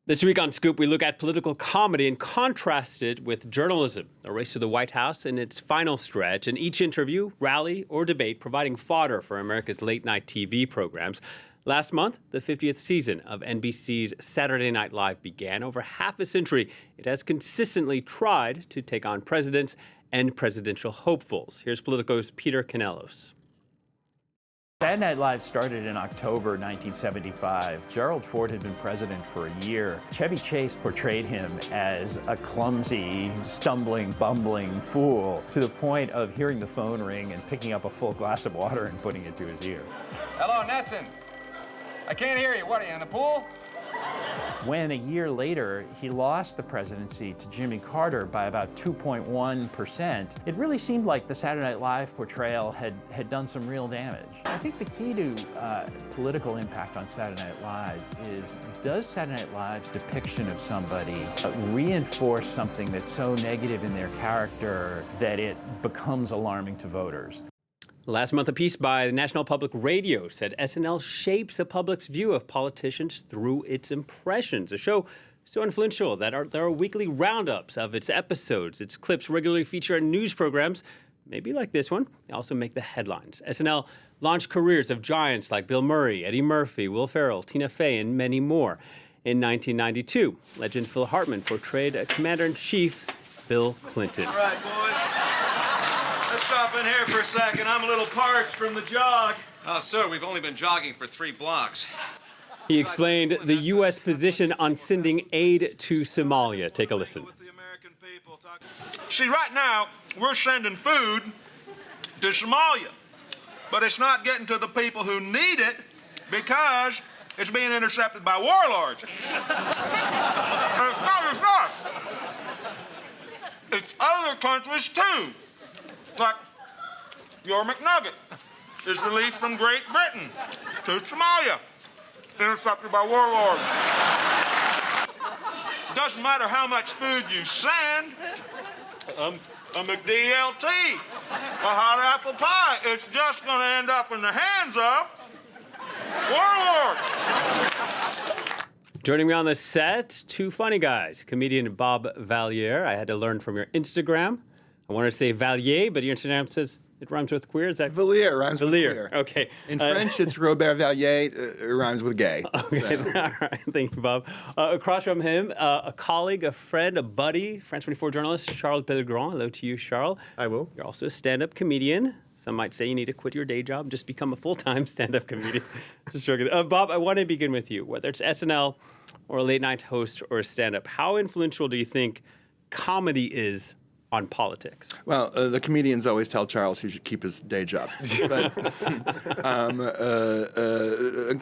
This week on Scoop, we look at political comedy and contrast it with journalism. A race to the White House in its final stretch, and each interview, rally, or debate providing fodder for America's late-night TV programs. Last month, the 50th season of NBC's Saturday Night Live began. Over half a century, it has consistently tried to take on presidents and presidential hopefuls. Here's Politico's Peter Canellos. Saturday Night Live started in October 1975. Gerald Ford had been president for a year. Chevy Chase portrayed him as a clumsy, stumbling, bumbling fool, to the point of hearing the phone ring and picking up a full glass of water and putting it to his ear. Hello, Nesson. I can't hear you. What, are you in the pool? When a year later, he lost the presidency to Jimmy Carter by about 2.1%, it really seemed like the Saturday Night Live portrayal had done some real damage. I think the key to political impact on Saturday Night Live is, does Saturday Night Live's depiction of somebody reinforce something that's so negative in their character that it becomes alarming to voters? Last month, a piece by the National Public Radio said SNL shapes the public's view of politicians through its impressions. A show so influential that there are weekly roundups of its episodes. Its clips regularly feature in news programs, maybe like this one. They also make the headlines. SNL launched careers of giants like Bill Murray, Eddie Murphy, Will Ferrell, Tina Fey, and many more. In 1992, legend Phil Hartman portrayed a commander-in-chief, Bill Clinton. All right, boys. Let's stop in here for a second. I'm a little parched from the jog. Oh, sir, we've only been jogging for 3 blocks. He explained the U.S. position on sending aid to Somalia. Take a listen. See, right now, we're sending food to Somalia, but it's not getting to the people who need it because it's being intercepted by warlords. And it's not just us. It's other countries, too. Like your McNugget is released from Great Britain to Somalia, intercepted by warlords. Doesn't matter how much food you send, a McDLT, a hot apple pie, it's just going to end up in the hands of warlords. Joining me on the set, 2 funny guys. Comedian Bob Vallier. I had to learn from your Instagram. I wanted to say Vallier, but your Instagram says it rhymes with queer. Is that Vallier rhymes with queer. Okay. In French, it's Robert Vallier. It rhymes with gay. Okay. So. All right. Thank you, Bob. Across from him, a colleague, a friend, a buddy, France 24 journalist, Charles Pellegrin. Hello to you, Charles. I will. You're also a stand-up comedian. Some might say you need to quit your day job and just become a full-time stand-up comedian. Just joking. Bob, I want to begin with you. Whether it's SNL or a late-night host or a stand-up, how influential do you think comedy is on politics? Well, the comedians always tell Charles he should keep his day job. But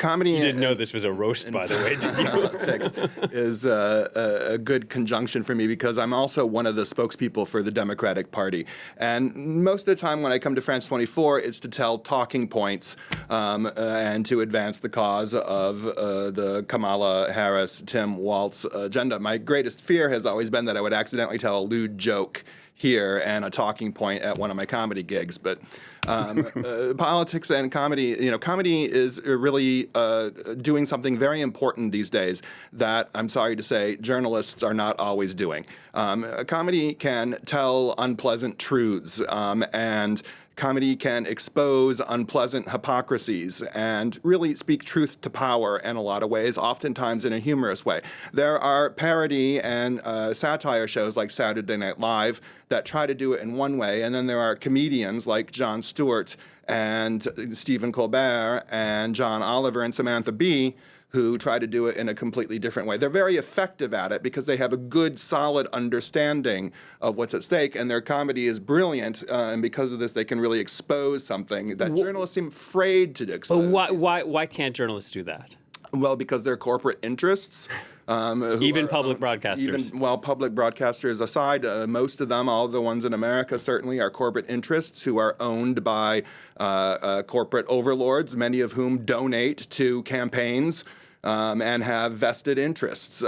comedy... You didn't know this was a roast, by the way, did you? Politics is a good conjunction for me because I'm also one of the spokespeople for the Democratic Party. And most of the time when I come to France 24, it's to tell talking points and to advance the cause of the Kamala Harris, Tim Walz agenda. My greatest fear has always been that I would accidentally tell a lewd joke here and a talking point at one of my comedy gigs. But politics and comedy, comedy is really doing something very important these days that, I'm sorry to say, journalists are not always doing. Comedy can tell unpleasant truths and comedy can expose unpleasant hypocrisies and really speak truth to power in a lot of ways, oftentimes in a humorous way. There are parody and satire shows like Saturday Night Live that try to do it in one way, and then there are comedians like Jon Stewart and Stephen Colbert and John Oliver and Samantha Bee who try to do it in a completely different way. They're very effective at it because they have a good, solid understanding of what's at stake, and their comedy is brilliant, and because of this, they can really expose something that journalists seem afraid to expose. Why can't journalists do that? Well, because they're corporate interests. Even public broadcasters. Public broadcasters aside, most of them, all the ones in America certainly, are corporate interests who are owned by corporate overlords, many of whom donate to campaigns and have vested interests.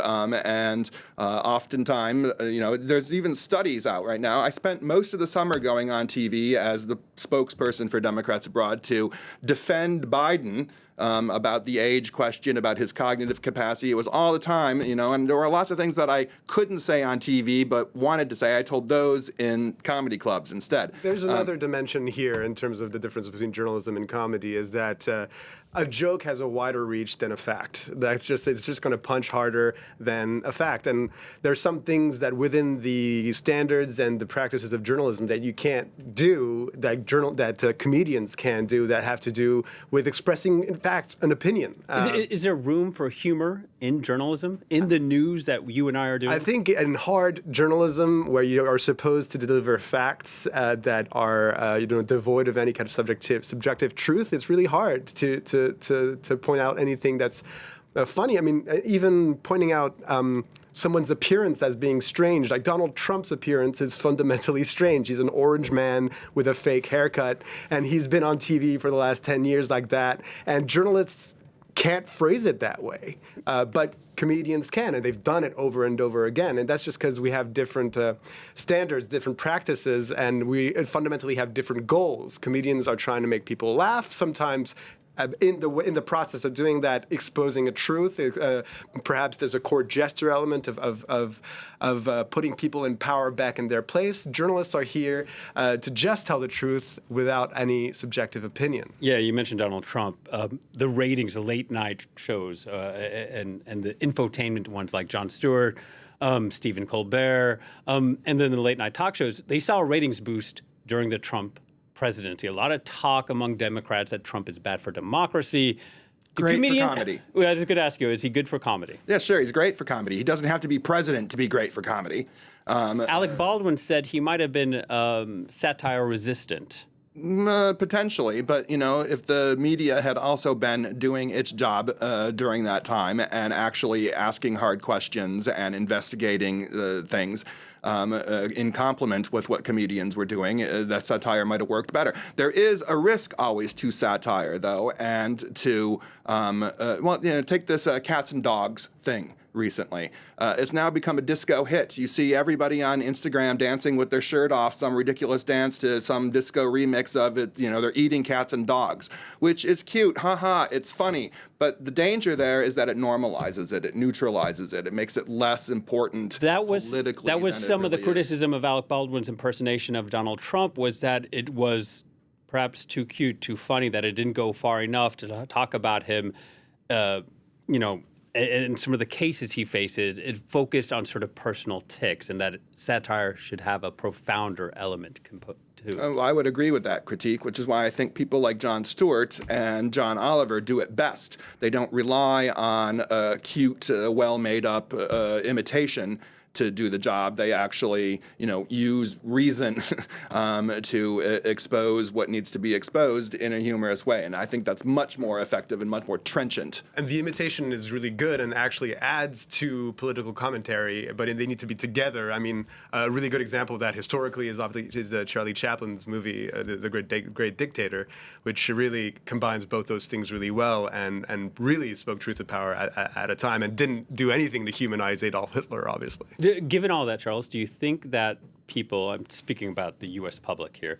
Oftentimes, there's even studies out right now. I spent most of the summer going on TV as the spokesperson for Democrats abroad to defend Biden about the age question, about his cognitive capacity. It was all the time, and there were lots of things that I couldn't say on TV but wanted to say. I told those in comedy clubs instead. There's another dimension here in terms of the difference between journalism and comedy, is that a joke has a wider reach than a fact. It's just going to punch harder than a fact. And there's some things that within the standards and the practices of journalism that you can't do, that comedians can do, that have to do with expressing, in fact, an opinion. Is there room for humor in journalism, in the news that you and I are doing? I think in hard journalism, where you are supposed to deliver facts that are devoid of any kind of subjective truth, it's really hard to point out anything that's funny. I mean, even pointing out someone's appearance as being strange, like Donald Trump's appearance is fundamentally strange. He's an orange man with a fake haircut, and he's been on TV for the last 10 years like that, and journalists can't phrase it that way, but comedians can, and they've done it over and over again. And that's just because we have different standards, different practices, and we fundamentally have different goals. Comedians are trying to make people laugh, sometimes in the process of doing that, exposing a truth. Perhaps there's a court gesture element of putting people in power back in their place. Journalists are here to just tell the truth without any subjective opinion. Yeah, you mentioned Donald Trump. The ratings, the late night shows, and the infotainment ones like Jon Stewart, Stephen Colbert, and then the late night talk shows, they saw a ratings boost during the Trump presidency. A lot of talk among Democrats that Trump is bad for democracy. Great for comedy. Well, I was going to ask you, is he good for comedy? Yeah, sure. He's great for comedy. He doesn't have to be president to be great for comedy. Alec Baldwin said he might have been satire resistant. Potentially, but if the media had also been doing its job during that time and actually asking hard questions and investigating things in complement with what comedians were doing, that satire might have worked better. There is a risk always to satire, though, and to take this cats and dogs thing recently. It's now become a disco hit. You see everybody on Instagram dancing with their shirt off, some ridiculous dance to some disco remix of it. They're eating cats and dogs, which is cute. It's funny. But the danger there is that it normalizes it. It neutralizes it. It makes it less important politically. That was some of the really criticism of Alec Baldwin's impersonation of Donald Trump, was that it was perhaps too cute, too funny, that it didn't go far enough to talk about him, and some of the cases he faces. It focused on sort of personal tics, and that satire should have a profounder element to. I would agree with that critique, which is why I think people like Jon Stewart and John Oliver do it best. They don't rely on a cute, well-made-up imitation to do the job. They actually, use reason to expose what needs to be exposed in a humorous way. And I think that's much more effective and much more trenchant. And the imitation is really good and actually adds to political commentary, but they need to be together. I mean, a really good example of that historically is obviously Charlie Chaplin's movie, The Great Dictator, which really combines both those things really well and really spoke truth to power at a time and didn't do anything to humanize Adolf Hitler, obviously. Given all that, Charles, do you think that people, I'm speaking about the U.S. public here,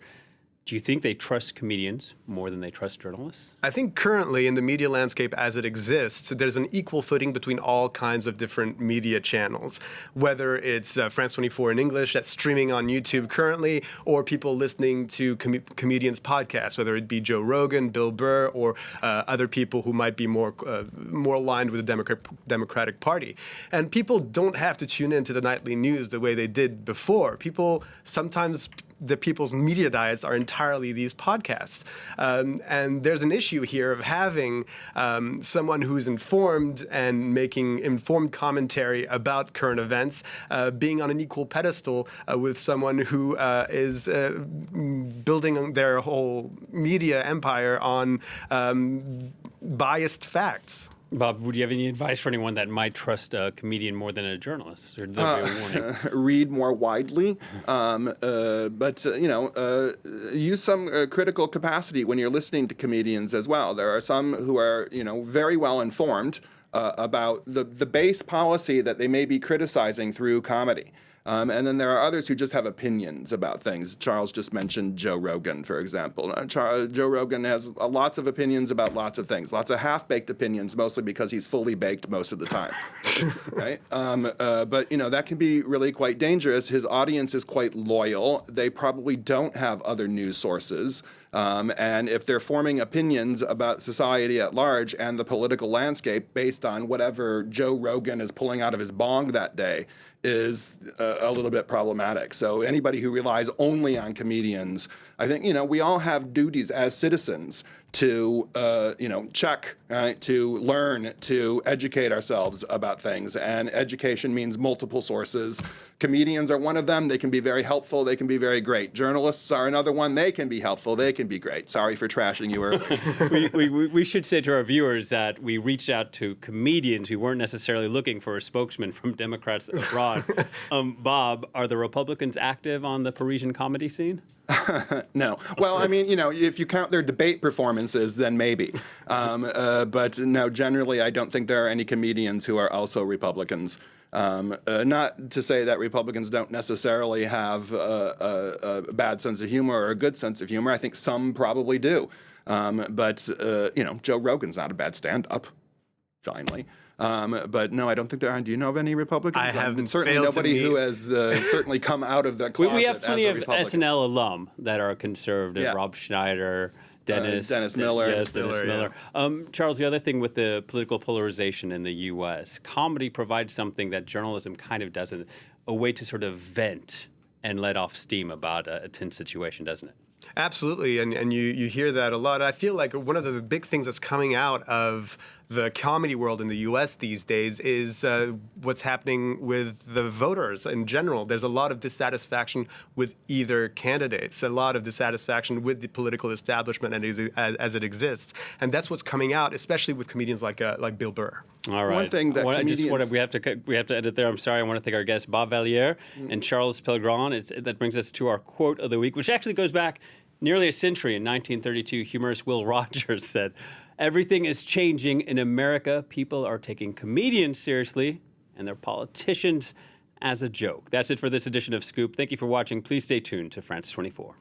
do you think they trust comedians more than they trust journalists? I think currently in the media landscape as it exists, there's an equal footing between all kinds of different media channels, whether it's France 24 in English that's streaming on YouTube currently, or people listening to comedians' podcasts, whether it be Joe Rogan, Bill Burr, or other people who might be more aligned with the Democratic Party. And people don't have to tune into the nightly news the way they did before. Sometimes the people's media diets are entirely these podcasts. And there's an issue here of having someone who's informed and making informed commentary about current events being on an equal pedestal with someone who is building their whole media empire on biased facts. Bob, would you have any advice for anyone that might trust a comedian more than a journalist? Or there be a warning? Read more widely, use some critical capacity when you're listening to comedians as well. There are some who are, very well informed about the base policy that they may be criticizing through comedy. And then there are others who just have opinions about things. Charles just mentioned Joe Rogan, for example. Joe Rogan has lots of opinions about lots of things, lots of half-baked opinions, mostly because he's fully baked most of the time, right? But, that can be really quite dangerous. His audience is quite loyal. They probably don't have other news sources. And if they're forming opinions about society at large and the political landscape based on whatever Joe Rogan is pulling out of his bong that day, is a little bit problematic. So anybody who relies only on comedians, I think, we all have duties as citizens to, check, right, to learn, to educate ourselves about things. And education means multiple sources. Comedians are one of them. They can be very helpful. They can be very great. Journalists are another one. They can be helpful. They can be great. Sorry for trashing you earlier. we should say to our viewers that we reached out to comedians. We weren't necessarily looking for a spokesman from Democrats abroad. Bob, are the Republicans active on the Parisian comedy scene? No. Well, I mean, if you count their debate performances, then maybe. But no, generally, I don't think there are any comedians who are also Republicans. Not to say that Republicans don't necessarily have a bad sense of humor or a good sense of humor. I think some probably do. But Joe Rogan's not a bad stand-up, finally. But no, I don't think there are. Do you know of any Republicans? I haven't. Certainly nobody who has certainly come out of the closet. We have plenty as a of Republican. SNL alum that are conservative. Yeah. Rob Schneider, Dennis Miller. Yes, Dennis Miller. Charles, the other thing with the political polarization in the U.S., comedy provides something that journalism kind of doesn't, a way to sort of vent and let off steam about a tense situation, doesn't it? Absolutely, and you hear that a lot. I feel like one of the big things that's coming out of the comedy world in the U.S. these days is what's happening with the voters in general. There's a lot of dissatisfaction with either candidates, a lot of dissatisfaction with the political establishment as it exists, and that's what's coming out, especially with comedians like Bill Burr. All right. One thing that we have to edit there. I'm sorry. I want to thank our guests, Bob Vallier and Charles Pellegrin. That brings us to our quote of the week, which actually goes back nearly a century. In 1932, humorist Will Rogers said, "Everything is changing in America. People are taking comedians seriously and their politicians as a joke." That's it for this edition of Scoop. Thank you for watching. Please stay tuned to France 24.